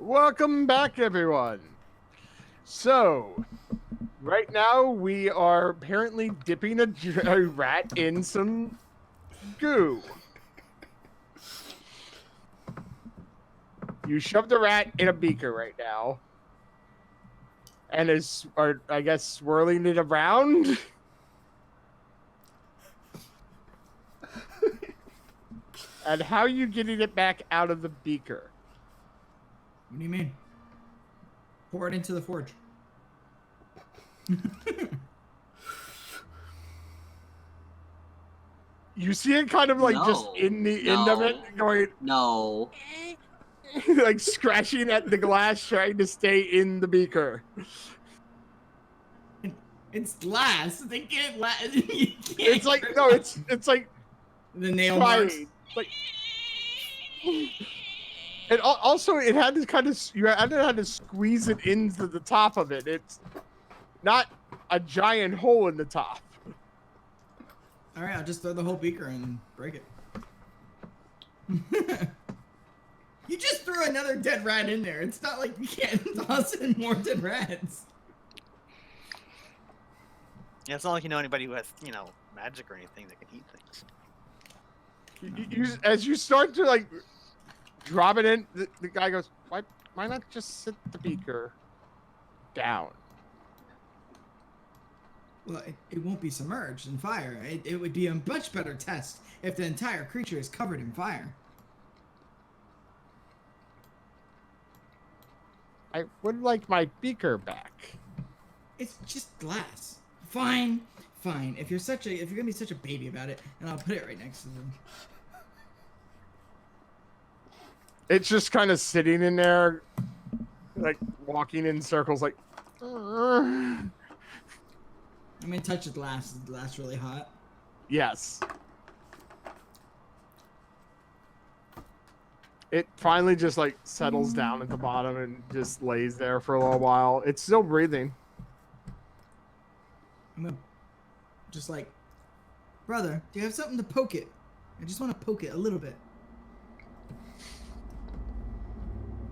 Welcome back, everyone. So, right now we are apparently dipping a rat in some goo. You shoved the rat in a beaker right now, and I guess, swirling it around. And how are you getting it back out of the beaker? What do you mean? Pour it into the forge. You see it kind of like just in the end of it going... No. like scratching at the glass, trying to stay in the beaker. It's glass. They can't It's like, no, it's like the nail marks. Like, and also it had to kind of, you had to squeeze it into the top of it. It's not a giant hole in the top. All right, I'll just throw the whole beaker and break it. You just threw another dead rat in there. It's not like you can't toss in more dead rats. Yeah, it's not like you know anybody who has, magic or anything that can eat things. As you start to like drop it in, the guy goes, why not just sit the beaker down? Well, it won't be submerged in fire. It would be a much better test if the entire creature is covered in fire. I would like my beaker back. It's just glass. Fine. If you're gonna be such a baby about it, and I'll put it right next to them. It's just kind of sitting in there, like walking in circles, like. I'm gonna touch the glass. Is the glass really hot? Yes. It finally just like settles down at the bottom and just lays there for a little while. It's still breathing. I'm gonna just like, brother, do you have something to poke it? I just want to poke it a little bit.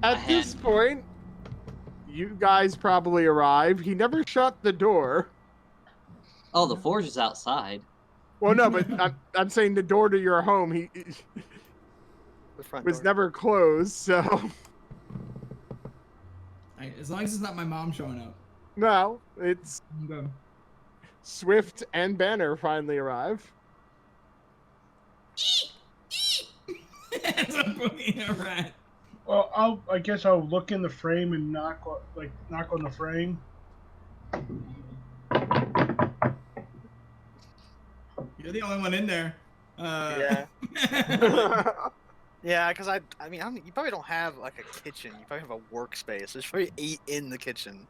At this point, you guys probably arrive. He never shut the door. Oh, the forge is outside. Well, no, but I'm saying the door to your home. He The front was door. never closed, so. As long as it's not my mom showing up. No, it's Okay. Swift and Banner finally arrive. As I'm poking a rat. Well, I guess I'll look in the frame and knock on the frame. You're the only one in there. Yeah. Yeah, because I mean, you probably don't have like a kitchen. You probably have a workspace. There's probably 8 in the kitchen.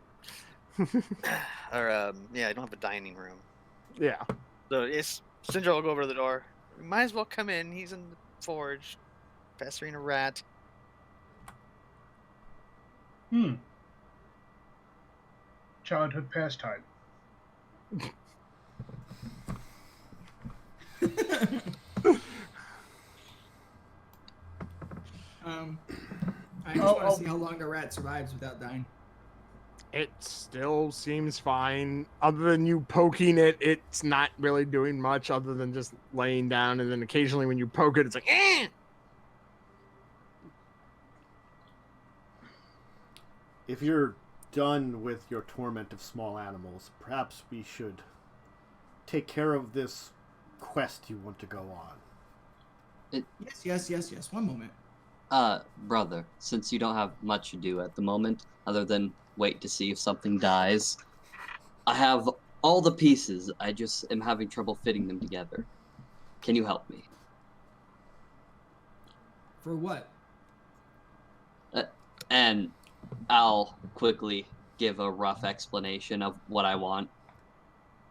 Or yeah, I don't have a dining room. Yeah. So it's Syndra will go over to the door. We might as well come in. He's in the forge, pestering a rat. Childhood pastime. I just want to see how long a rat survives without dying. It still seems fine. Other than you poking it, it's not really doing much other than just laying down. And then occasionally when you poke it, it's like, eh! If you're done with your torment of small animals, perhaps we should take care of this quest you want to go on. Yes. One moment. Brother, since you don't have much to do at the moment, other than wait to see if something dies, I have all the pieces. I just am having trouble fitting them together. Can you help me? For what? And I'll quickly give a rough explanation of what I want.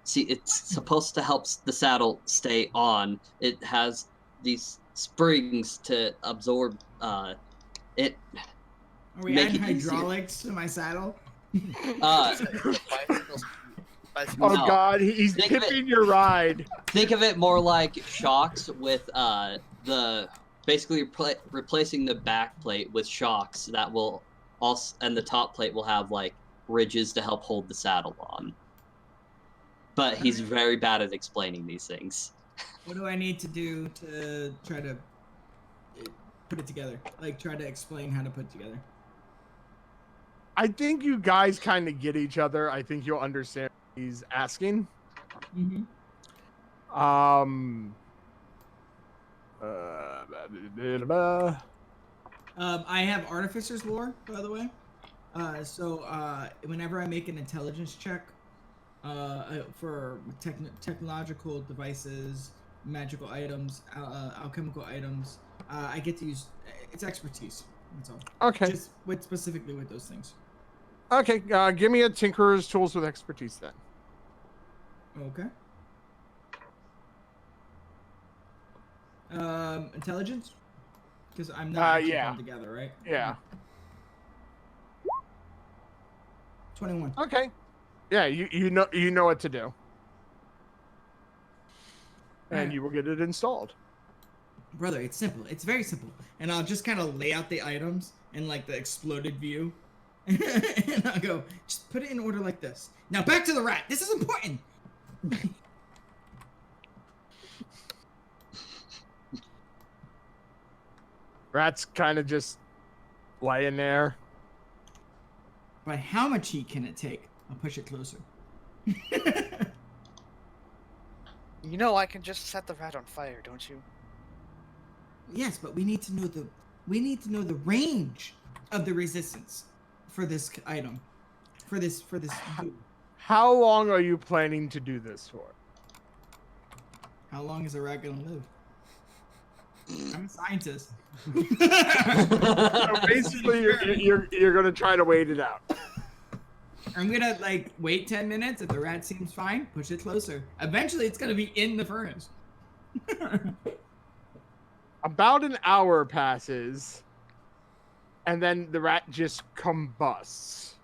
See, it's supposed to help the saddle stay on. It has these springs to absorb it. Are we adding hydraulics to my saddle? Oh No. God, he's tipping your ride. Think of it more like shocks with basically replacing the back plate with shocks that will Also, and the top plate will have like ridges to help hold the saddle on. But he's very bad at explaining these things. What do I need to do to try to put it together? Like, try to explain how to put it together. I think you guys kind of get each other. I think you'll understand what he's asking. Mm-hmm. I have Artificer's lore, by the way. So whenever I make an intelligence check for technological devices, magical items, alchemical items, I get to use it's expertise. That's all. Okay. Just specifically with those things. Okay. Give me a Tinkerer's Tools with Expertise then. Okay. Intelligence? Because I'm not actually yeah. putting together, right? Yeah. 21. Okay. Yeah, you know what to do. And Alright. you will get it installed. Brother, it's simple. It's very simple. And I'll just kind of lay out the items in like the exploded view. And I'll go, just put it in order like this. Now back to the rat. This is important. Rat's kind of just laying there. But how much heat can it take? I'll push it closer. You know I can just set the rat on fire, don't you? Yes, but we need to know the range of the resistance for this item. For this How long are you planning to do this for? How long is a rat gonna live? I'm a scientist. So basically, you're gonna try to wait it out. I'm gonna like wait 10 minutes. If the rat seems fine, push it closer. Eventually, it's gonna be in the furnace. About an hour passes, and then the rat just combusts.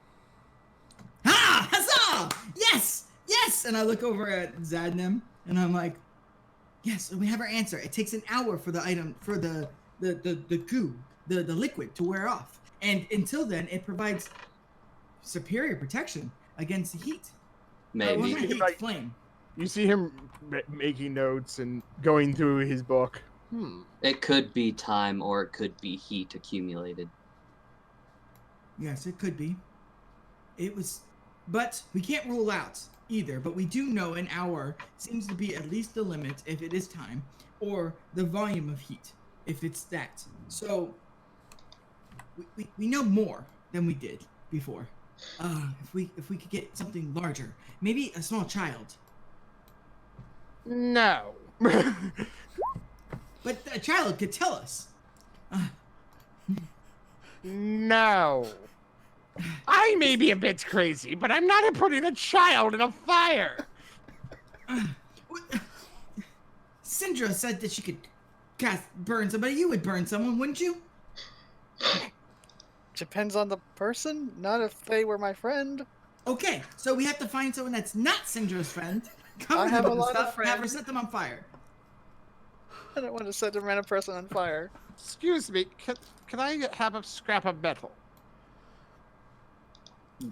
Ha! Huzzah! Yes! Yes! And I look over at Zadnim, and I'm like, yes, we have our answer. It takes an hour for the item, for the goo, the liquid to wear off. And until then, it provides superior protection against the heat. Maybe. Heat Like- flame. You see him making notes and going through his book. It could be time or it could be heat accumulated. Yes, it could be. It was, but we can't rule out either. But we do know an hour seems to be at least the limit if it is time, or the volume of heat if it's that. So we know more than we did before. If we could get something larger, maybe a small child. No. But a child could tell us. No. I may be a bit crazy, but I'm not putting a child in a fire. Syndra said that she could burn somebody. You would burn someone, wouldn't you? Depends on the person, not if they were my friend. Okay, so we have to find someone that's not Syndra's friend. Cover I them have a with lot of stuff, have her friends. set them on fire. I don't want to set a random person on fire. Excuse me, can I have a scrap of metal?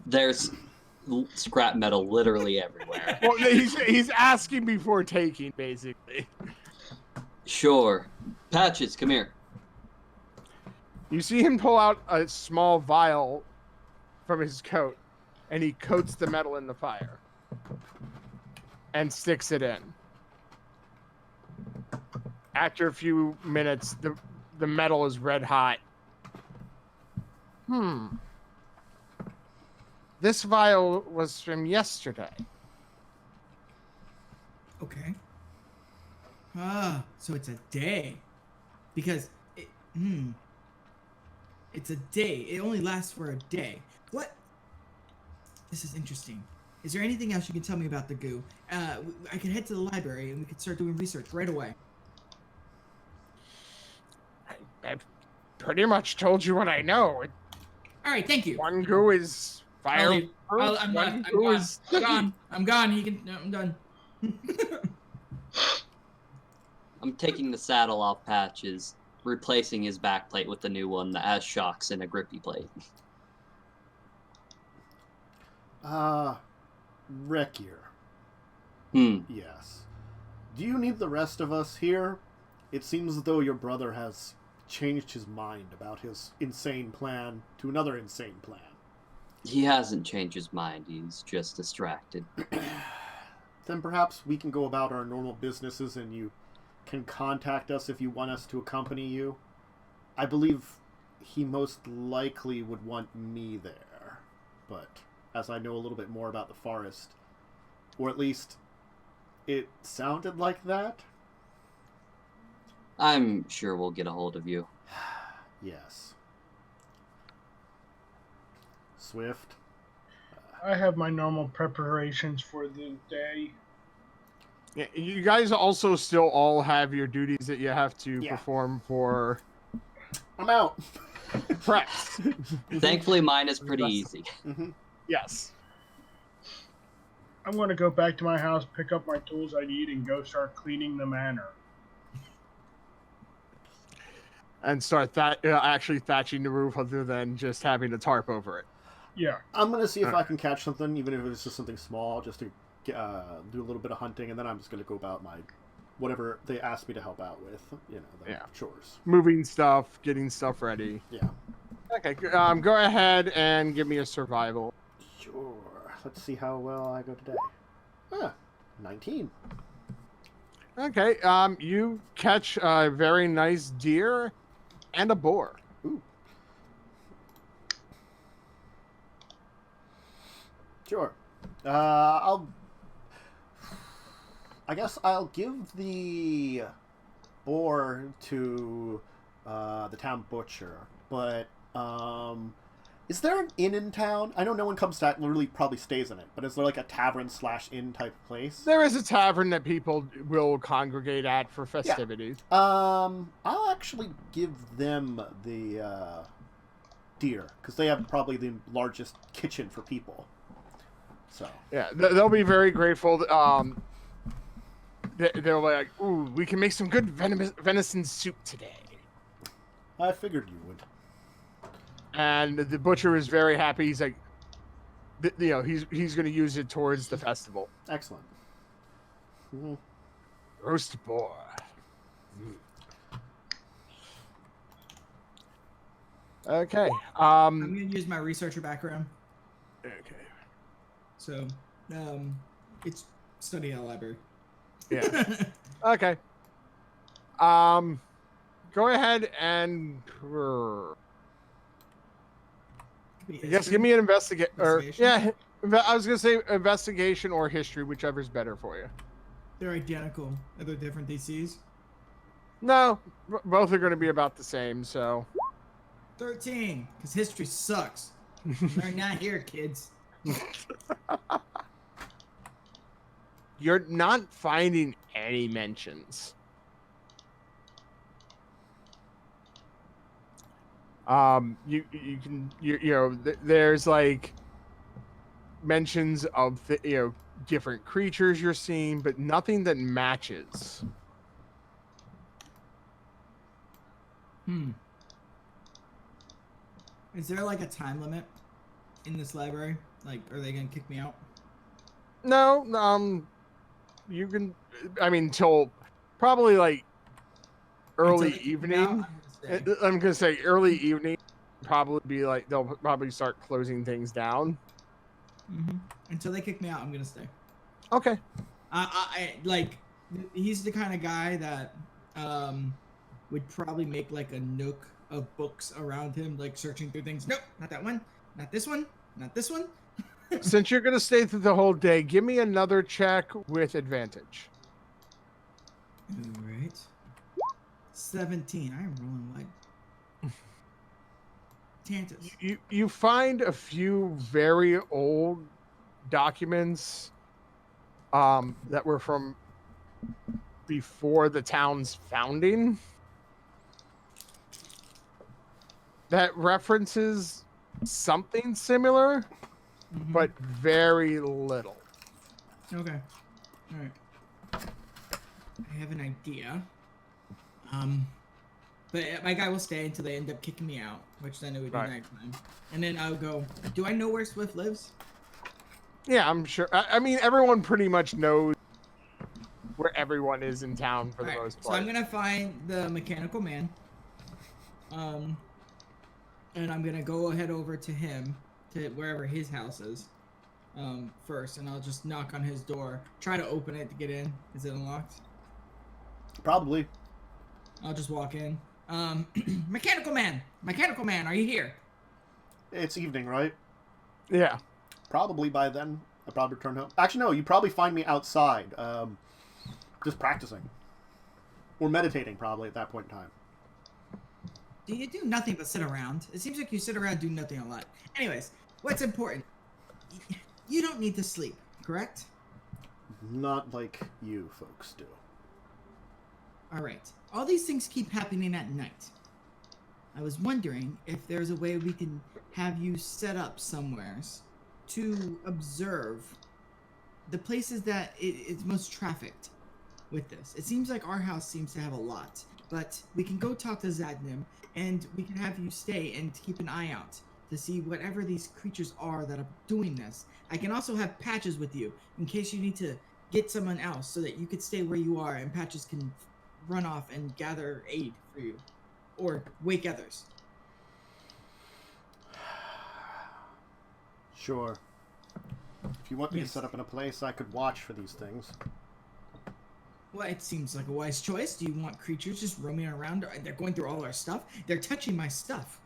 There's scrap metal literally everywhere. Well, he's asking before taking, basically. Sure. Patches, come here. You see him pull out a small vial from his coat, and he coats the metal in the fire and sticks it in. After a few minutes, the metal is red hot. This vial was from yesterday. Okay. So it's a day. Because it's a day. It only lasts for a day. What? This is interesting. Is there anything else you can tell me about the goo? I can head to the library and we can start doing research right away. I've pretty much told you what I know. All right, thank you. One goo is I'll fire. leave. I'm gone. I'm gone. I'm gone. He can. No, I'm done. I'm taking the saddle off Patches, replacing his backplate with the new one that has shocks and a grippy plate. Wrekyur. Hmm. Yes. Do you need the rest of us here? It seems as though your brother has changed his mind about his insane plan to another insane plan. He hasn't changed his mind. He's just distracted. Then perhaps we can go about our normal businesses and you can contact us if you want us to accompany you. I believe he most likely would want me there. But as I know a little bit more about the forest, or at least it sounded like that. I'm sure we'll get a hold of you. Yes. Swift. I have my normal preparations for the day. Yeah, you guys also still all have your duties that you have to perform for I'm out. preps. Thankfully, mine is pretty easy. Mm-hmm. Yes. I'm going to go back to my house, pick up my tools I need, and go start cleaning the manor. And start actually thatching the roof other than just having a tarp over it. Yeah. I'm going to see if I can catch something, even if it's just something small, just to do a little bit of hunting, and then I'm just going to go about my whatever they asked me to help out with, the chores. Moving stuff, getting stuff ready. Yeah. Okay, go ahead and give me a survival. Sure. Let's see how well I go today. 19. Okay, you catch a very nice deer and a boar. Ooh. Sure. I guess I'll give the boar to the town butcher, but is there an inn in town? I know no one comes to that really probably stays in it, but is there like a tavern/inn type place? There is a tavern that people will congregate at for festivities. Yeah. I'll actually give them the deer because they have probably the largest kitchen for people. So yeah, they'll be very grateful. They're like, "Ooh, we can make some good venison soup today." I figured you would. And the butcher is very happy. He's like, he's going to use it towards the festival. Excellent. Mm-hmm. Roast boar. Okay. I'm gonna use my researcher background. Okay. So, it's study at a library. Yeah. Okay. Go ahead and. I guess give me an investigation. Yeah, I was gonna say investigation or history, whichever's better for you. They're identical. Are there different DCs? No, both are going to be about the same. So 13, because history sucks. They're not here, kids. You're not finding any mentions. There's like mentions of different creatures you're seeing, but nothing that matches. Is there like a time limit in this library? Like, are they gonna kick me out? No, you can. I mean, till probably like early evening. I'm gonna say early evening. Probably be like they'll probably start closing things down. Mm-hmm. Until they kick me out, I'm gonna stay. Okay. I like. He's the kind of guy that would probably make like a nook of books around him, like searching through things. Nope, not that one. Not this one. Not this one. Since you're gonna stay through the whole day, give me another check with advantage. All right. 17. I am rolling like Tantus. You find a few very old documents that were from before the town's founding that references something similar, but very little. Okay. All right. I have an idea. But my guy will stay until they end up kicking me out, which then it would be nighttime. And then I'll go, do I know where Swift lives? Yeah, I'm sure. I mean, everyone pretty much knows where everyone is in town for the Alright, most so part. I'm gonna find the mechanical man. And I'm gonna go ahead over to him, to wherever his house is, first, and I'll just knock on his door. Try to open it to get in. Is it unlocked? Probably. I'll just walk in. Mechanical man, are you here? It's evening, right? Yeah. Probably by then. I'll probably return home. Actually, no. You probably find me outside, just practicing or meditating, probably at that point in time. Do you do nothing but sit around? It seems like you sit around do nothing a lot. Anyways, what's important? You don't need to sleep, correct? Not like you folks do. All right. All these things keep happening at night. I was wondering if there's a way we can have you set up somewheres to observe the places that it's most trafficked with this. It seems like our house seems to have a lot, but we can go talk to Zadnim, and we can have you stay and keep an eye out to see whatever these creatures are that are doing this. I can also have Patches with you in case you need to get someone else so that you could stay where you are and Patches can run off and gather aid for you or wake others. Sure. If you want me Yes. to set up in a place I could watch for these things. Well, it seems like a wise choice. Do you want creatures just roaming around? They're going through all our stuff. They're touching my stuff.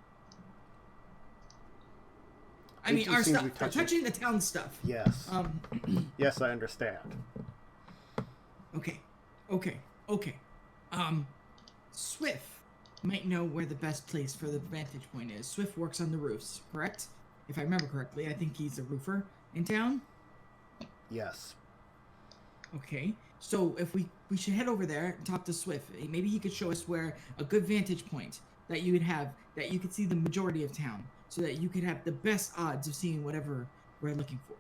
I They mean, do our seem to stuff. be They're touching- touching the town stuff. Yes. Yes, I understand. Okay. Swift might know where the best place for the vantage point is. Swift works on the roofs, correct? If I remember correctly, I think he's a roofer in town. Yes. Okay. So if we should head over there and talk to Swift. Maybe he could show us where a good vantage point that you would have, that you could see the majority of town, so that you could have the best odds of seeing whatever we're looking for,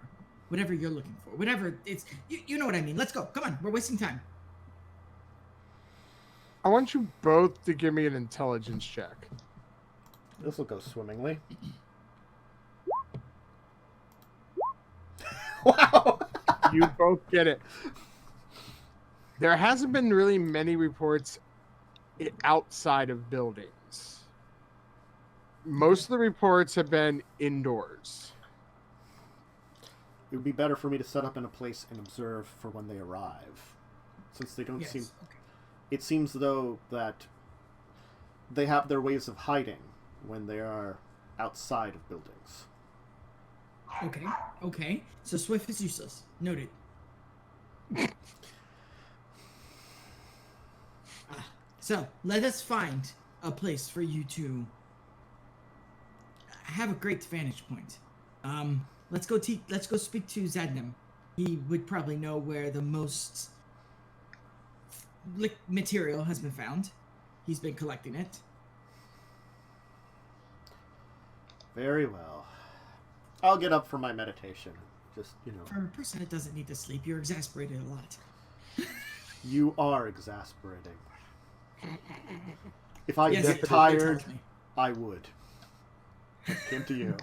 whatever you're looking for, whatever it's. You know what I mean. Let's go. Come on. We're wasting time. I want you both to give me an intelligence check. This will go swimmingly. Wow! You both get it. There hasn't been really many reports outside of buildings. Most of the reports have been indoors. It would be better for me to set up in a place and observe for when they arrive. Since they don't Yes. seem... Okay. It seems, though, that they have their ways of hiding when they are outside of buildings. Okay. So Swift is useless. Noted. So let us find a place for you to have a great vantage point. Let's go speak to Zadnim. He would probably know where the most material has been found. He's been collecting it. Very well. I'll get up for my meditation. Just, For a person that doesn't need to sleep, you're exasperated a lot. You are exasperating. If I Yes, get it tired, tells me. I would. I came to you.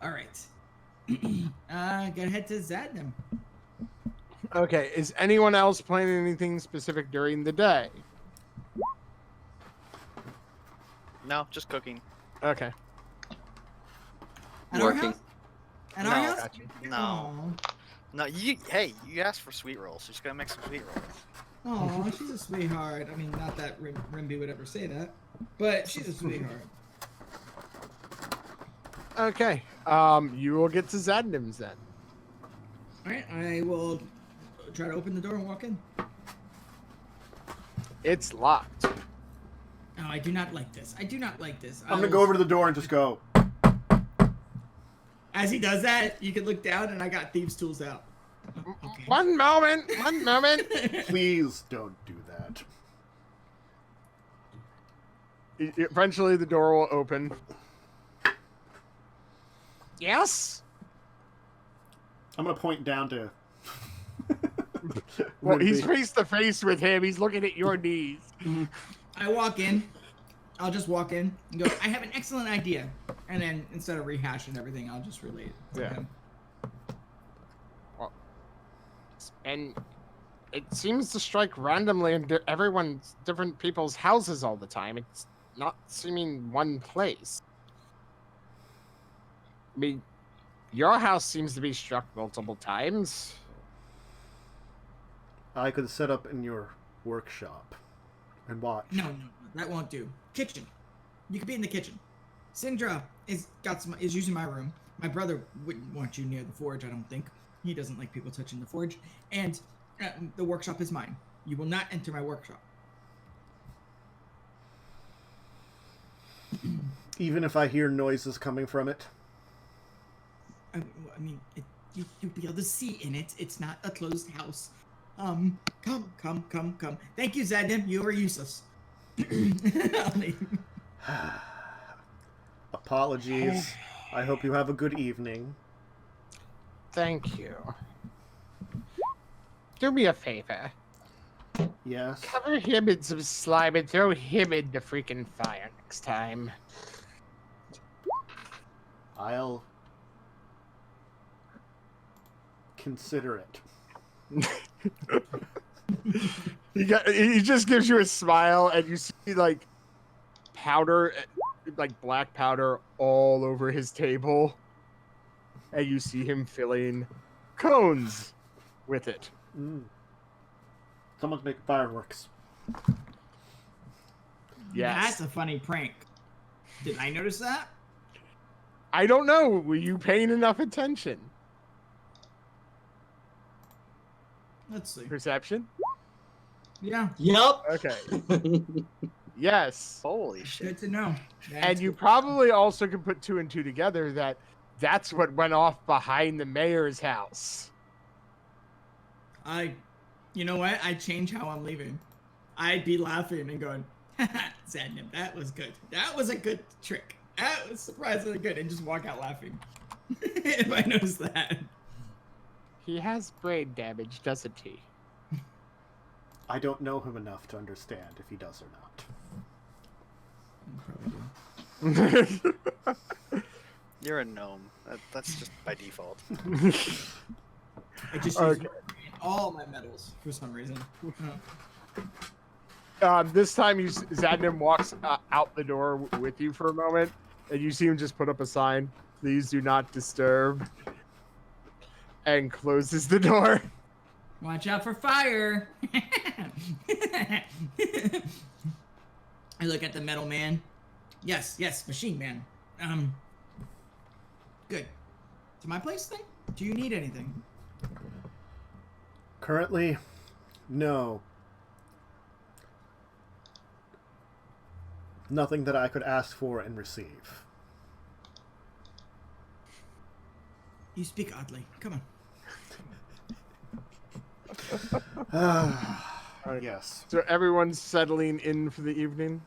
All right. Gotta head to Zadnim. Okay, is anyone else planning anything specific during the day? No, just cooking. Okay. At our Working. house? At No. our house? Gotcha. No. Aw. No, you asked for sweet rolls. Just gonna make some sweet rolls. Oh, she's a sweetheart. I mean, not that Rimbi would ever say that, but she's a sweetheart. Okay. You will get to Zadnim's then. All right, I will try to open the door and walk in. It's locked. No, I do not like this. I'm I'm gonna go over to the door and just go. As he does that, you can look down, and I got thieves' tools out. Oh, okay. One moment. Please don't do that. Eventually, the door will open. Yes? I'm gonna point down to. Well, he's Rimbi. face to face with him. He's looking at your knees. I walk in. I'll just walk in and go, I have an excellent idea. And then instead of rehashing everything, I'll just relate it to him. Well, and it seems to strike randomly in different people's houses all the time. It's not seeming one place. I mean, your house seems to be struck multiple times. I could set up in your workshop and watch. No, that won't do. Kitchen. You could be in the kitchen. Sindra is using my room. My brother wouldn't want you near the forge, I don't think. He doesn't like people touching the forge. And the workshop is mine. You will not enter my workshop. Even if I hear noises coming from it? I mean, you'll be able to see in it. It's not a closed house. Come. Thank you, Zadnim. You are useless. Apologies. I hope you have a good evening. Thank you. Do me a favor. Yes? Cover him in some slime and throw him in the freaking fire next time. I'll consider it. He just gives you a smile, and you see like powder, like black powder, all over his table, and you see him filling cones with it. Someone's making fireworks. Yes, That's a funny prank. Did I notice that? I don't know. Were you paying enough attention? Let's see. Perception. Yeah, Yup. Okay. Yes. Holy shit. good to know. And you probably also can put two and two together that that's what went off behind the mayor's house. You know what? I'd change how I'm leaving. I'd be laughing and going, Zadnim, that was good. That was a good trick. That was surprisingly good. And just walk out laughing. If I notice that. He has brain damage, doesn't he? I don't know him enough to understand if he does or not. Probably do. You're a gnome. That's just by default. I just use all my medals for some reason. This time, Zadnim walks out the door with you for a moment, and you see him just put up a sign, "Please do not disturb," and closes the door. Watch out for fire! I look at the metal man. Yes, machine man. Good. To my place thing? Do you need anything? Currently, no. Nothing that I could ask for and receive. You speak oddly. Come on. Yes. So everyone's settling in for the evening?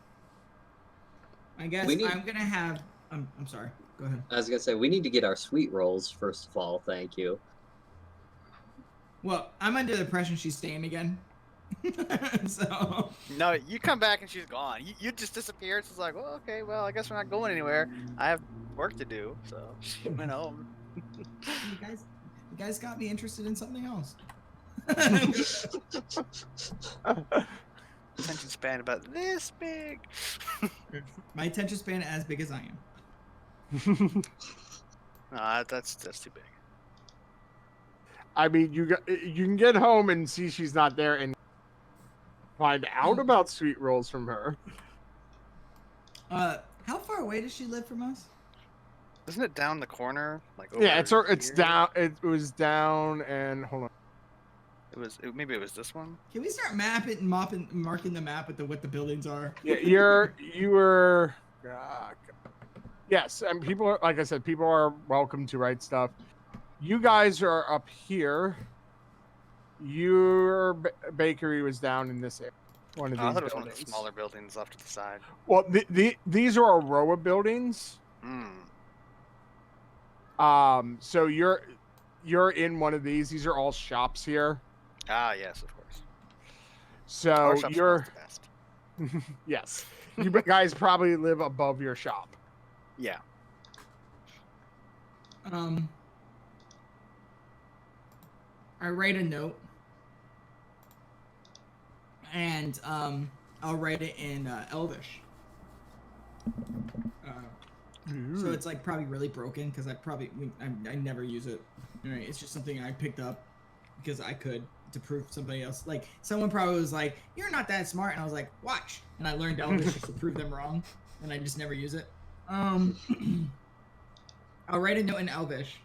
I guess I'm gonna have... I'm sorry. Go ahead. I was gonna say we need to get our sweet rolls first of all. Thank you. Well, I'm under the impression she's staying again. So... No, you come back and she's gone. You just disappeared. So it's like, well, okay, well, I guess we're not going anywhere. I have work to do, so she went home. You guys got me interested in something else. Attention span about this big. My attention span as big as I am. Nah, that's too big. I mean, you can get home and see she's not there and find out about sweet rolls from her. How far away does she live from us? Isn't it down the corner? Like Yeah, over it's here? down. It was down, and hold on. Maybe it was this one. Can we start marking the map with what the buildings are? Yeah, you were. Yes, and people are, like I said, people are welcome to write stuff. You guys are up here. Your bakery was down in this area. One of these I thought it was buildings. one of the smaller buildings off to the side. Well, these are Aroa buildings. So you're in one of these. These are all shops here. Ah, yes, of course. So Our shop's you're not the best. Yes. You guys probably live above your shop. Yeah. I write a note, and I'll write it in Elvish. So it's like probably really broken because I never use it. Right? It's just something I picked up because I could to prove somebody else. Like someone probably was like, "You're not that smart," and I was like, "Watch," and I learned Elvish just to prove them wrong, and I just never use it. I'll write a note in Elvish,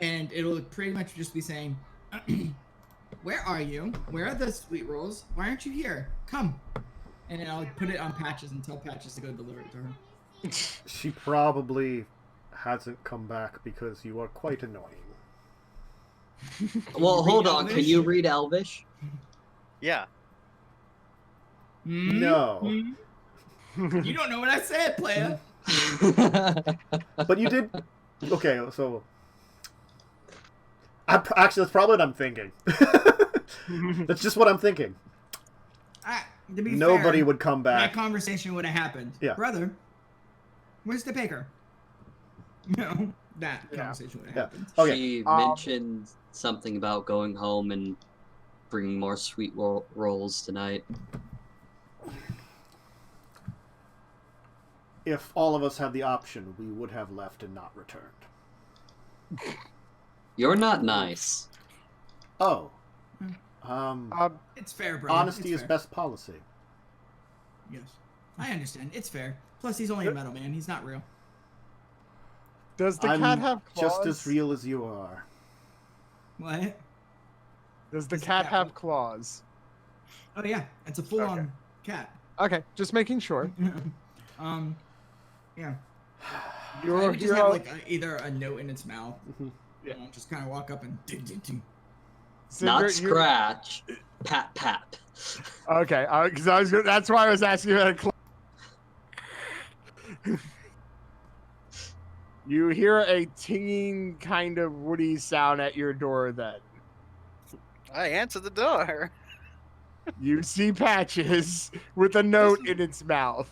and it'll pretty much just be saying, "Where are you? Where are the sweet rolls? Why aren't you here? Come!" And then I'll put it on Patches and tell Patches to go deliver it to her. She probably hasn't come back because you are quite annoying. Well, hold on. Elvish? Can you read Elvish? Yeah. No. You don't know what I said, player. But you did... Okay, so... Actually, that's probably what I'm thinking. That's just what I'm thinking. To be Nobody fair, would come that back. conversation would have happened. Yeah. Brother, where's the baker? No, that conversation would have happened. Okay. She mentioned something about going home and bringing more sweet rolls tonight. If all of us had the option, we would have left and not returned. You're not nice. Oh. It's fair, bro. Honesty It's is fair. best policy. Yes, I understand. It's fair. Plus, he's only a metal man. He's not real. Does the I'm cat have claws? just as real as you are. What? Does the Does the cat cat have what? claws? Oh yeah, it's a full-on cat. Okay, just making sure. Yeah. I You're would just have like either a note in its mouth. Yeah. Just kind of walk up and. Not scratch. Pat, pat. Okay, because that's why I was asking about a claw. You hear a tinging kind of woody sound at your door then. I answer the door. You see Patches with a note in its mouth.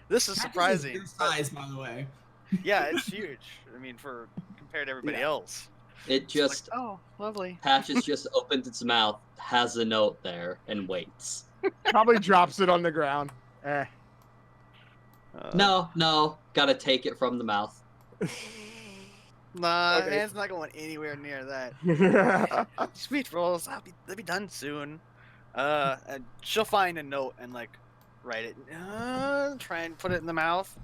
This is surprising. Your size, by the way. Yeah, it's huge. I mean, compared to everybody else. It just... Like, oh, lovely. Patches just opens its mouth, has a note there, and waits. Probably drops it on the ground. No, gotta take it from the mouth. Nah, Okay. hand's not going anywhere near that. Sweet rolls, they'll be done soon. And she'll find a note and like write it. Try and put it in the mouth.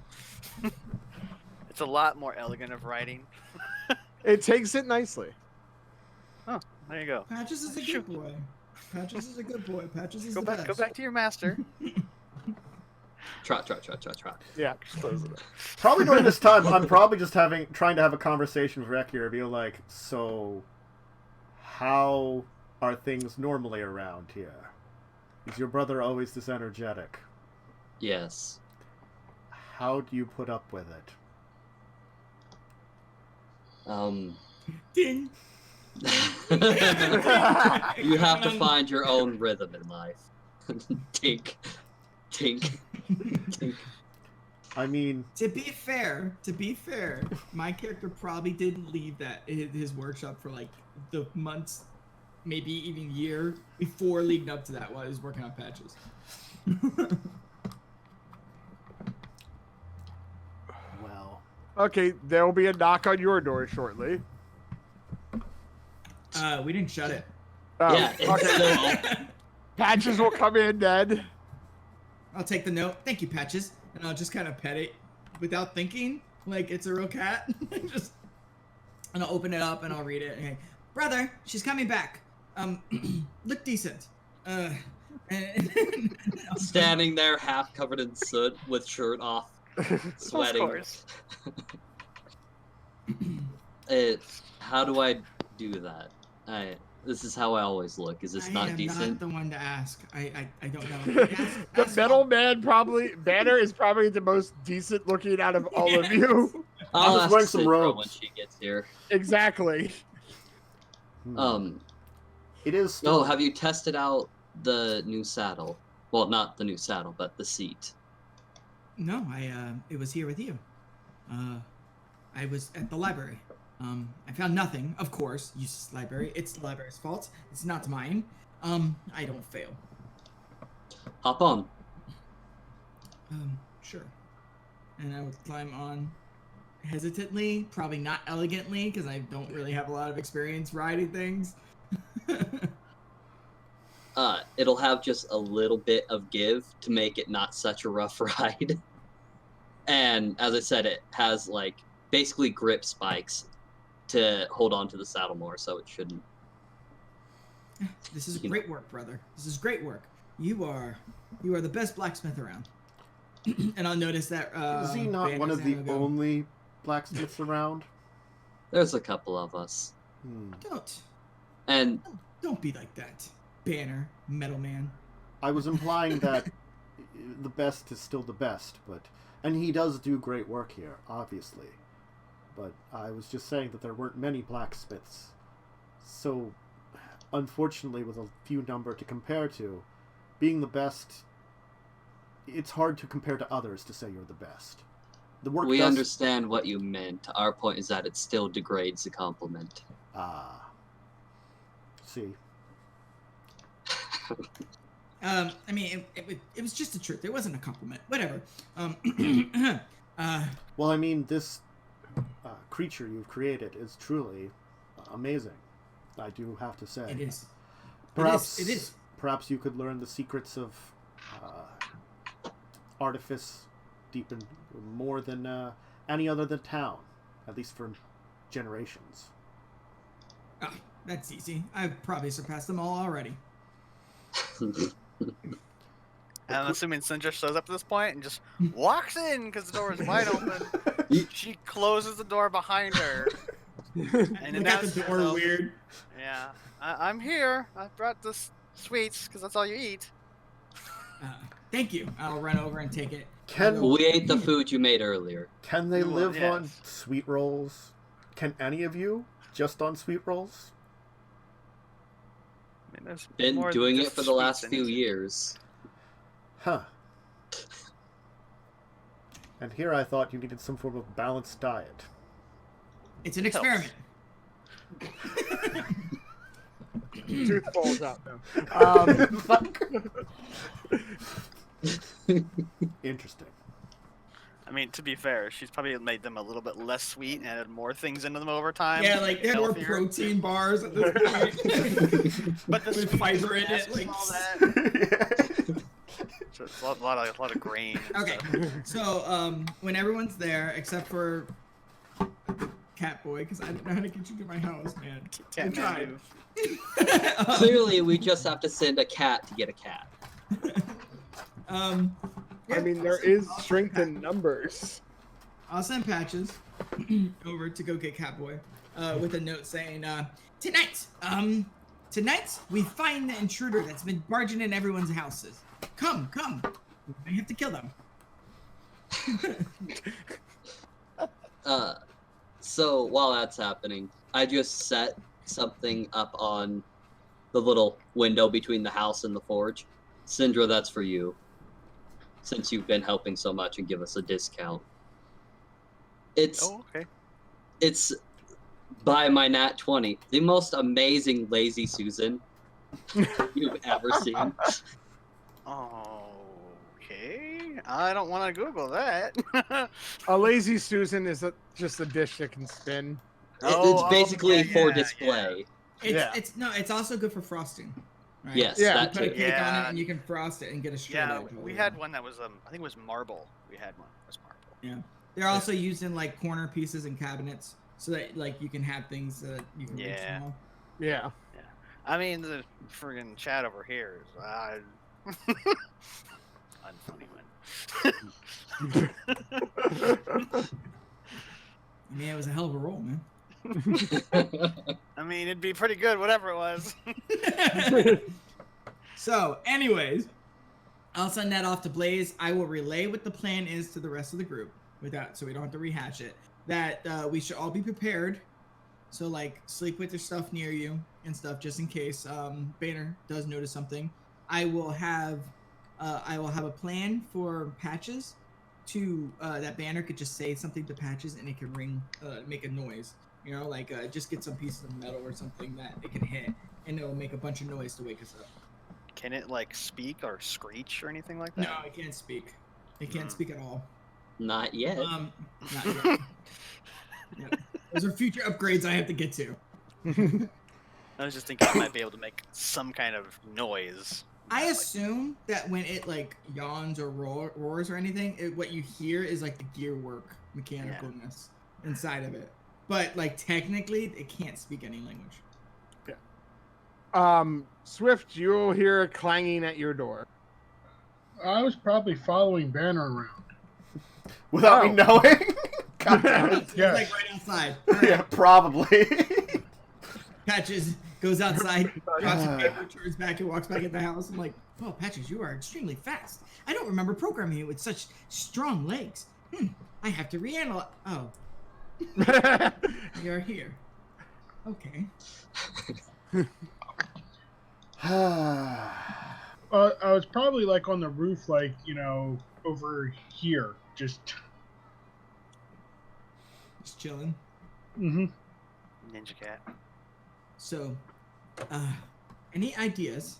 It's a lot more elegant of writing. It takes it nicely. Oh, there you go. Patches is a good boy. Patches is a good boy. Patches is Go the back. best. Go back to your master. Trot. Yeah. Close it. Probably during this time, I'm probably just trying to have a conversation with Wrekyur. Be like, so, how are things normally around here? Is your brother always this energetic? Yes. How do you put up with it? Ding. You have to find your own rhythm in life. Tink. I mean, To be fair, my character probably didn't leave his workshop for like the months, maybe even year before leading up to that while he was working on Patches. well, Okay, there will be a knock on your door shortly. We didn't shut it. Oh, Yeah, it's still... Patches will come in then. I'll take the note. Thank you, Patches. And I'll just kind of pet it without thinking, like it's a real cat. And I'll open it up and I'll read it. Okay, brother, she's coming back. Look decent. Standing there, half covered in soot, with shirt off, sweating. Of course. How do I do that? This is how I always look. Is this I not am decent? not the one to ask. I don't know. The metal man Banner is probably the most decent looking out of all of you. I'll just ask wearing some Citra when robes. she gets here. Exactly. it is. Oh, have you tested out the new saddle? Well, not the new saddle, but the seat. No, it was here with you. I was at the library. I found nothing, of course. Useless library. It's the library's fault. It's not mine. I don't fail. Hop on. Sure. And I would climb on hesitantly, probably not elegantly, because I don't really have a lot of experience riding things. It'll have just a little bit of give to make it not such a rough ride. And as I said, it has like basically grip spikes to hold on to the saddle more, so it shouldn't. This is great work, brother. This is great work. You are the best blacksmith around. And I'll notice that. Is he not one of the only blacksmiths around? There's a couple of us. Don't be like that, Banner, Metal Man. I was implying that the best is still the best, and he does do great work here, obviously. But I was just saying that there weren't many blacksmiths, so unfortunately, with a few number to compare to, being the best, it's hard to compare to others to say you're the best. The work we understand what you meant. Our point is that it still degrades the compliment. See. I mean, it was just the truth. It wasn't a compliment. Whatever. Well, I mean, this creature you've created is truly amazing. I do have to say. It is. Perhaps it is. Perhaps you could learn the secrets of artifice deep in more than any other than town, at least for generations. That's easy. I've probably surpassed them all already. I'm assuming Sindra shows up at this point and just walks in because the door is wide open. She closes the door behind her. And announces the door herself. weird. Yeah, I'm here. I brought the sweets because that's all you eat. Thank you. I'll run over and take it. We ate the food you made earlier. Can they live on sweet rolls? Can any of you just on sweet rolls? I mean, been doing it for the last few years. Huh. And here I thought you needed some form of balanced diet. It's an experiment. Tooth falls out now. Interesting. I mean, to be fair, she's probably made them a little bit less sweet and added more things into them over time. Yeah, like they're more protein bars at this point. But the with fiber in it, like all that. So it's a lot of grain. Okay, so when everyone's there, except for Catboy, because I don't know how to get you to my house, man. I'm trying. Clearly, we just have to send a cat to get a cat. I mean, there is strength in numbers. I'll send Patches over to go get Catboy with a note saying, tonight we find the intruder that's been barging in everyone's houses. Come. I have to kill them. So while that's happening, I just set something up on the little window between the house and the forge. Sindra, that's for you. Since you've been helping so much and give us a discount. It's by my nat 20, the most amazing Lazy Susan you've ever seen. Okay, I don't want to Google that. A Lazy Susan is just a dish that can spin. It's basically for display. It's also good for frosting. Right? Yes, You that put a too. cake on it and you can frost it and get a straight Yeah, edge. we had one that was I think it was marble. We had one that was marble. Yeah, they're also used in like corner pieces and cabinets, so that like you can have things that you can reach them all. Yeah. I mean, the friggin' chat over here is Unfunnyone. I mean, it was a hell of a roll, man. I mean, it'd be pretty good, whatever it was. So, anyways, I'll send that off to Blaze. I will relay what the plan is to the rest of the group, so we don't have to rehash it. That we should all be prepared. So, like, sleep with your stuff near you and stuff, just in case Banner does notice something. I will have I will have a plan for Patches. To that banner could just say something to Patches, and it can ring, make a noise. You know, like just get some piece of metal or something that it can hit, and it will make a bunch of noise to wake us up. Can it like speak or screech or anything like that? No, it can't speak. It can't speak at all. Not yet. Not yet. Yeah. Those are future upgrades I have to get to. I was just thinking I might be able to make some kind of noise. I assume that when it like yawns or roars or anything, what you hear is like the gear work, mechanicalness inside of it. But like technically, it can't speak any language. Swift, you'll hear it clanging at your door. I was probably following Banner around. Without me knowing? God damn it. It's like right outside. Yeah, probably. Patches goes outside, drops the paper, turns back, and walks back in the house. I'm like, "Oh, Patches, you are extremely fast. I don't remember programming you with such strong legs. I have to reanalyze. Oh, you're here. Okay." I was probably like on the roof, like, you know, over here, just chilling. Mm-hmm. Ninja cat. So, any ideas?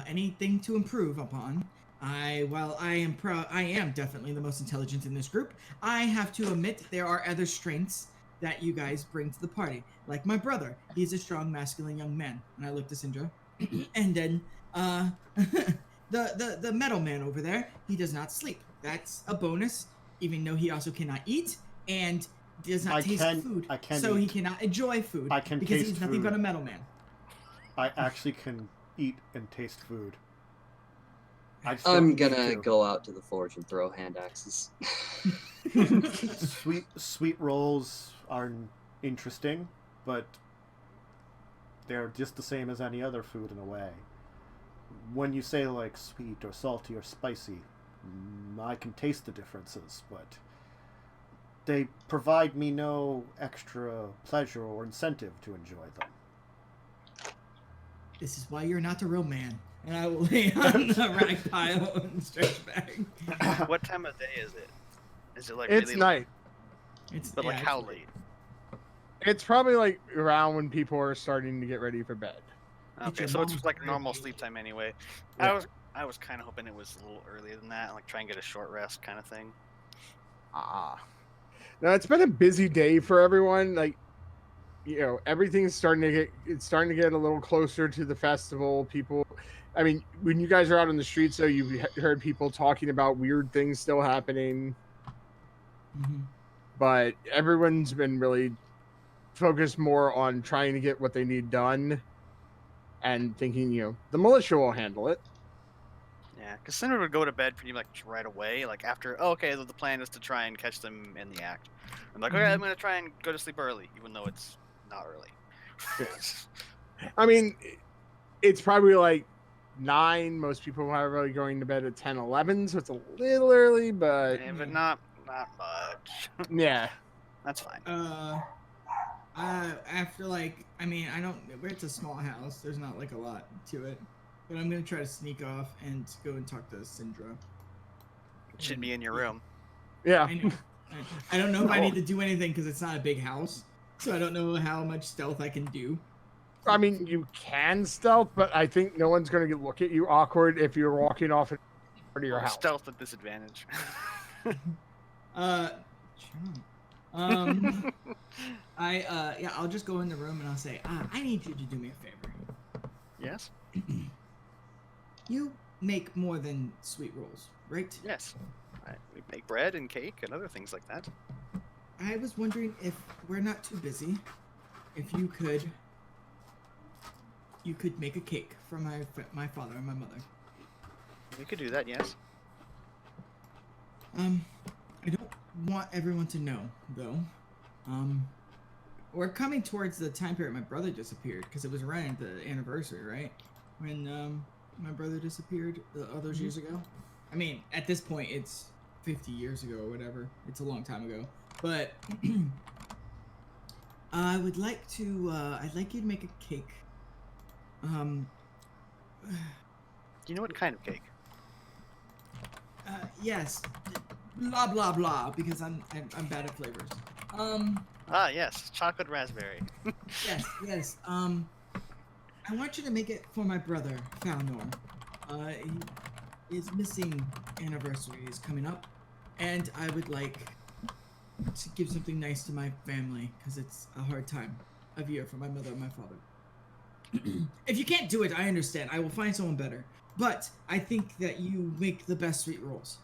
Anything to improve upon? While I am definitely the most intelligent in this group, I have to admit there are other strengths that you guys bring to the party. Like my brother, he's a strong, masculine young man. And I look to Syndra. And then, the metal man over there, he does not sleep. That's a bonus, even though he also cannot eat and does not taste food. So he cannot enjoy food because he's nothing but a metal man. I actually can eat and taste food. I'm gonna go out to the forge and throw hand axes. Sweet rolls are interesting, but they're just the same as any other food in a way. When you say like sweet or salty or spicy, I can taste the differences, but they provide me no extra pleasure or incentive to enjoy them. This is why you're not a real man. And I will lay on the rag pile and stretch back. What time of day is it? Is it like It's really night. But like how late? It's probably like around when people are starting to get ready for bed. Okay, so it's like normal sleep time anyway. Yeah. I was kind of hoping it was a little earlier than that, like try and get a short rest kind of thing. Now it's been a busy day for everyone. Like, you know, everything's starting to get a little closer to the festival. People, I mean, when you guys are out on the streets, though, you've heard people talking about weird things still happening. Mm-hmm. But everyone's been really focused more on trying to get what they need done and thinking, you know, the militia will handle it. Yeah, because Cinder would go to bed pretty much right away. Like after, okay, the plan is to try and catch them in the act. I'm like, okay, I'm gonna try and go to sleep early, even though it's not early. I mean, it's probably like 9. Most people are probably going to bed at 10, 11, so it's a little early, but Yeah, but not much. yeah, That's fine. After like, I mean, it's a small house. There's not like a lot to it. But I'm going to try to sneak off and go and talk to Syndra. It should be in your room. yeah. I know. I don't know if I need to do anything because it's not a big house. So I don't know how much stealth I can do. I mean, you can stealth, but I think no one's going to look at you awkward if you're walking off to your house. Stealth at disadvantage. I'll just go in the room and I'll say, I need you to do me a favor. Yes? You make more than sweet rolls, right? Yes. We make bread and cake and other things like that. I was wondering if we're not too busy, if you could make a cake for my father and my mother. We could do that, yes. I don't want everyone to know, though. We're coming towards the time period my brother disappeared, because it was around the anniversary, right? When my brother disappeared all those years ago. I mean, at this point, it's 50 years ago or whatever. It's a long time ago. But I'd like you to make a cake. Do you know what kind of cake? Yes. Blah blah blah. Because I'm bad at flavors. Ah, yes, chocolate raspberry. Yes. I want you to make it for my brother, Falnor. His missing anniversary is coming up, and I would like to give something nice to my family because it's a hard time of year for my mother and my father. If you can't do it, I understand. I will find someone better. But I think that you make the best sweet rolls.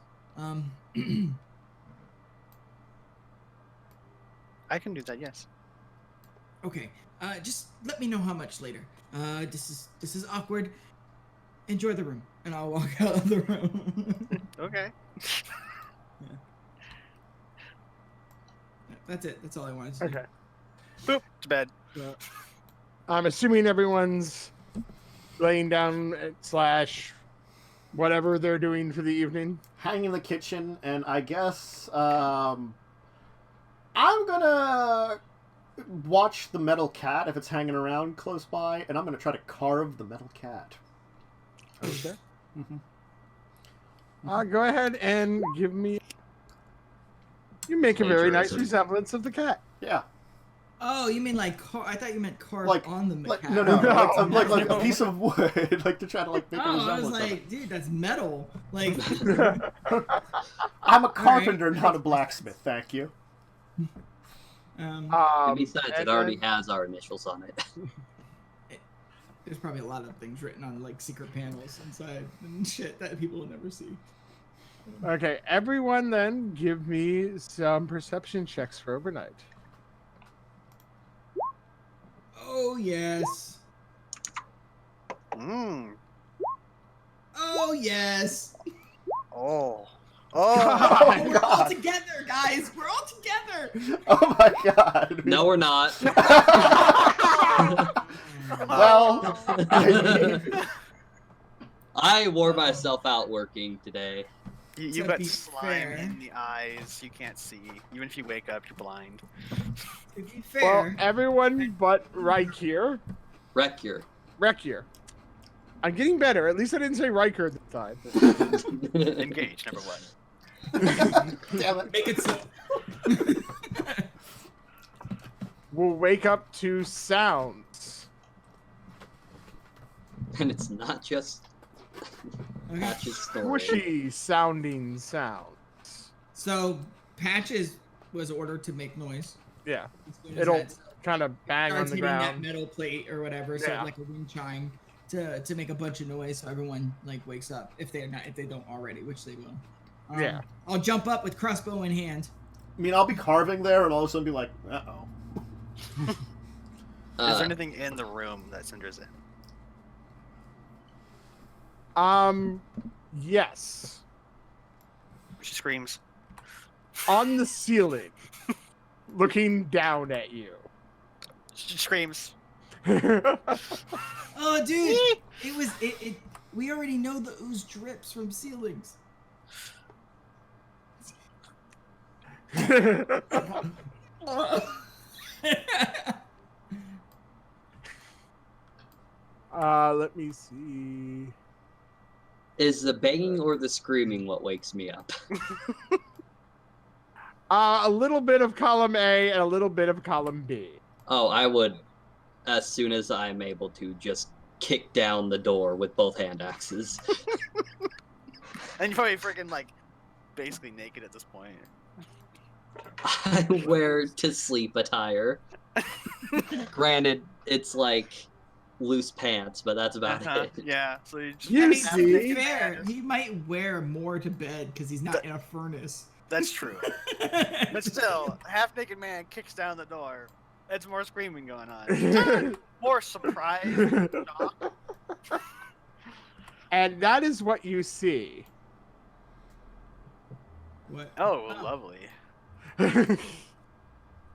I can do that, yes. Okay. Just let me know how much later. This is awkward. Enjoy the room, and I'll walk out of the room. Okay. Yeah. That's it. That's all I wanted to do. Okay. Boop, to bed. I'm assuming everyone's laying down / whatever they're doing for the evening. Hanging in the kitchen, and I guess I'm gonna watch the metal cat if it's hanging around close by, and I'm gonna try to carve the metal cat. Okay. Mm-hmm. Go ahead and give me. You make a very nice Plagiarism. resemblance of the cat. Yeah, Oh, you mean like I thought you meant carved Like- on the like cat. no, like a piece of wood, like to try to like make a Oh, I was resemblance of it. like, dude, that's metal. Like, I'm a carpenter, not a blacksmith. Thank you. um, And besides, and it already then- has our initials on it. there's probably a lot of things written on like secret panels inside and shit that people will never see. Okay, everyone then give me some perception checks for overnight. Oh yes. Mmm. Oh yes. Oh. Oh. Oh, We're all God. together, guys. We're all together. Oh my god. No, we're not. Well, I wore myself out working today. You To got be slime fair. in the eyes. You can't see. Even if you wake up, you're blind. To be Well, fair, everyone but Wrekyur. Wrekyur. I'm getting better. At least I didn't say Riker this time. Engage, number one. damn it. make it so. We'll wake up to sounds. And it's not just Okay. Patch's story. Squishy sounding sounds. So Patches was ordered to make noise. Yeah, As soon as it'll that kind of bang on starts the hitting that ground. metal plate or whatever, so Yeah. like a wind chime to make a bunch of noise, so everyone like wakes up if they don't already, which they will. Yeah. I'll jump up with crossbow in hand. I mean, I'll be carving there, and all of a sudden be like, uh-oh. Is Uh, there anything in the room that Cinder's in? Yes. She screams. On the ceiling, looking down at you. She screams. Oh, dude, it was it. We already know the ooze drips from ceilings. Let me see. Is the banging or the screaming what wakes me up? A little bit of column A and a little bit of column B. Oh, I would, as soon as I'm able to, just kick down the door with both hand axes. And you're probably freaking like basically naked at this point. I wear to sleep attire. Granted, it's like loose pants, but that's about it. Yeah. So you just You I mean, see? to be fair, he might wear more to bed because he's not in a furnace. That's true. But still, a half-naked man kicks down the door. It's more screaming going on. More surprise. Shock. And that is what you see. What? Oh, lovely.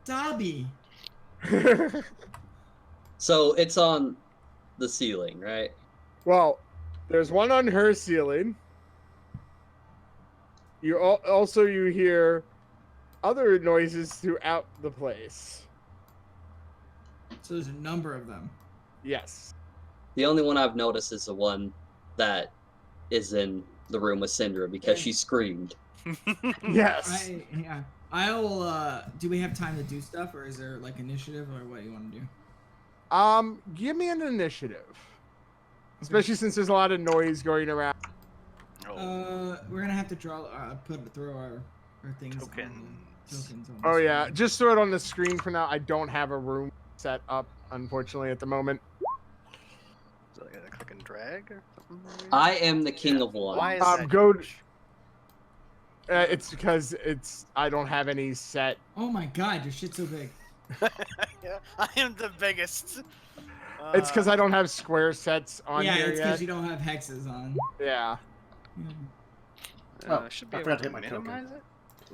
Dobby. So it's on the ceiling, right? Well, there's one on her ceiling. You also you hear other noises throughout the place. So there's a number of them. Yes. The only one I've noticed is the one that is in the room with Syndra because she screamed. Yes. I'll. Do we have time to do stuff, or is there like initiative, or what do you want to do? Give me an initiative, especially since there's a lot of noise going around. We're gonna have to throw our things. Tokens. On Oh the yeah, screen. just throw it on the screen for now. I don't have a room set up, unfortunately, at the moment. So I gotta click and drag or something? maybe? I am the king of one. Why is that Go. huge? It's because I don't have any set. Oh my god, your shit's so big. Yeah, I am the biggest. It's because I don't have square sets on Yeah, here it's yet. because you don't have hexes on. Yeah. Oh, Should be I able forgot to to hit my token. minimize it.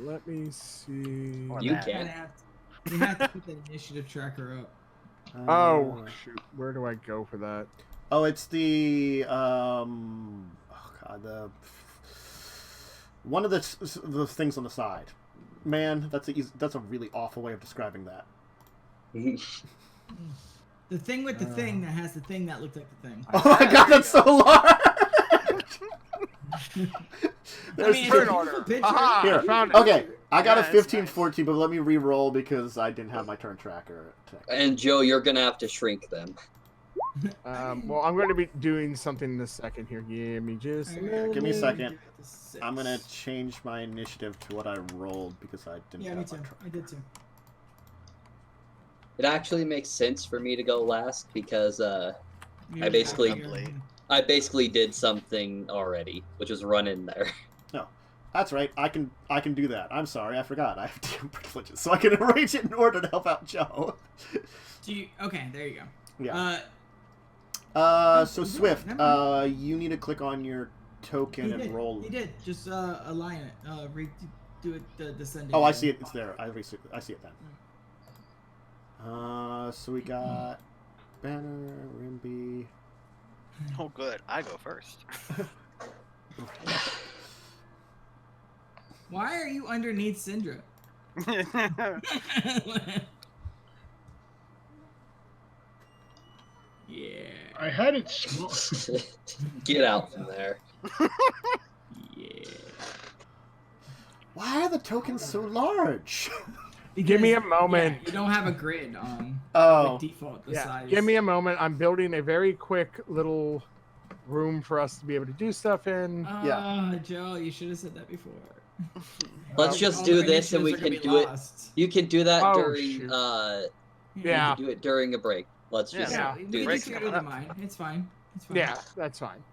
Let me see. Or You that. can. You have to put the initiative tracker up. Oh shoot, where do I go for that? Oh, it's the one of the things on the side. Man, that's a really awful way of describing that. The thing with the thing that has the thing that looks like the thing. Oh my god, that's so large! I mean, it's a turn beautiful order. picture. Aha, Here. I found it. Okay, I got Yeah, a it's 15, nice. 14, but let me re-roll because I didn't have my turn tracker. And Joe, you're gonna have to shrink them. Well, I'm going to be doing something in a second here. Give me just. Give me a second. Six. I'm gonna change my initiative to what I rolled because I didn't Yeah, me have too. my turn. I did too. It actually makes sense for me to go last because You I basically- have- I basically did something already, which was run in there. That's right. I can do that. I'm sorry, I forgot. I have DM privileges, so I can arrange it in order to help out Joe. Do you? Okay, there you go. Yeah. So you did. Swift, Never you need to click on your token He and did. roll. He did. Just align it. Do it the descending. Oh, I order. see it. It's there. I see it then. So we got Banner, Rimbi. Oh, good. I go first. Why are you underneath Syndra? Yeah. I had it small. Get out from there. Yeah. Why are the tokens so large? Give me a Because, moment. yeah, you don't have a grid on Oh. like, default the Yeah, size. give me a moment. I'm building a very quick little room for us to be able to do stuff in. Yeah. Joe, you should have said that before. Let's Oh, just All do the this and we initiatives can are gonna do be it. lost. You can do that Oh, during shoot. you Yeah. can do it during a break. Let's just Yeah. we do can breaks this. do coming it up. mine. It's fine. It's fine. Yeah, that's fine.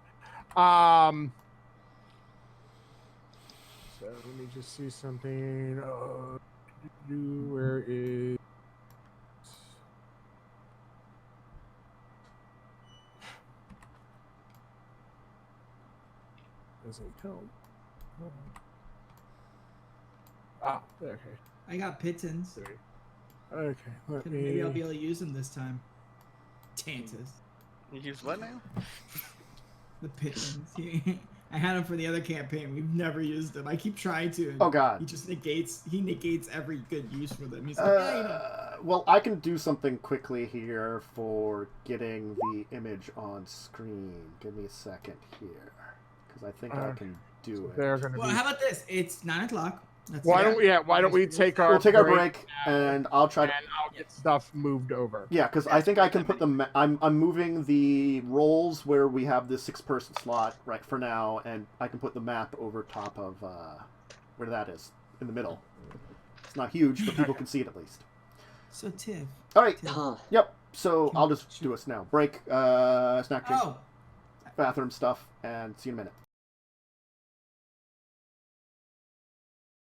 So let me just see something. Where is? Doesn't help. Ah, okay. I got pittons. Sorry. Okay, let me. Maybe I'll be able to use them this time. Tantas. You use what now? The pittons. I had them for the other campaign. We've never used them. I keep trying to. and Oh god. He just negates. He negates every good use for them. He's like, yeah, you know. Well, I can do something quickly here for getting the image on screen. Give me a second here, because I think I can do it. They're gonna Well, be. how about this? It's 9:00. Let's Why do don't it. Why don't we take our We'll take our break, and I'll try and to. I'll get stuff moved over. Yeah, because I think I can put the. I'm moving the roles where we have the 6-person slot right for now, and I can put the map over top of where that is in the middle. It's not huge, but people can see it at least. So Tiff. All right. Huh. Yep. So I'll just do us now. Break, snack, drink, Oh, bathroom stuff, and see you in a minute.